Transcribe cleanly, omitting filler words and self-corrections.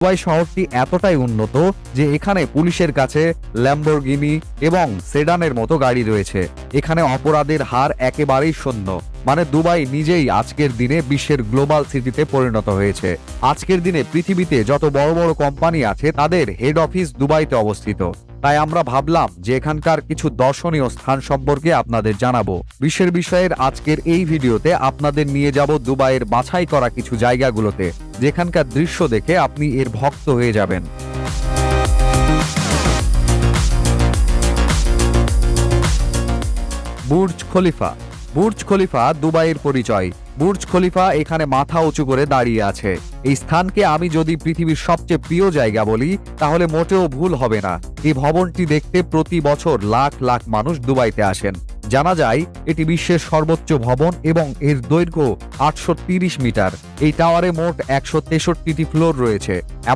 Dubai শহরটি এতটাই উন্নত যে এখানে পুলিশের কাছে ল্যাম্বরগিনি এবং সেডানের মতো গাড়ি রয়েছে। এখানে অপরাধের হার একেবারেই শূন্য। মানে দুবাই নিজেই আজকের দিনে বিশ্বের গ্লোবাল সিটিতে পরিণত হয়েছে। আজকের দিনে পৃথিবীতে যত বড় বড় কোম্পানি আছে তাদের হেড অফিস দুবাইতে অবস্থিত। তাই আমরা ভাবলাম যে এখানকার কিছু দর্শনীয় স্থান সম্পর্কে আপনাদের জানাবো। বিশ্বের বিষয়ের আজকের এই ভিডিওতে আপনাদের নিয়ে যাব দুবাইয়ের বাছাই করা কিছু জায়গাগুলোতে, যেখানকার দৃশ্য দেখে আপনি এর ভক্ত হয়ে যাবেন। Burj Khalifa. বুর্জ খলিফা দুবাইয়ের পরিচয়। বুর্জ খলিফা এখানে মাথা উঁচু করে দাঁড়িয়ে আছে। এই স্থানকে আমি যদি পৃথিবীর সবচেয়ে প্রিয় জায়গা বলি তাহলে মোটেও ভুল হবে না। এই ভবনটি দেখতে প্রতি বছর লাখ লাখ মানুষ দুবাইতে আসেন। জানা যায় এটি বিশ্বের সর্বোচ্চ ভবন এবং এর দৈর্ঘ্য 830 মিটার। এই টাওয়ারে মোট 163টি ফ্লোর রয়েছে।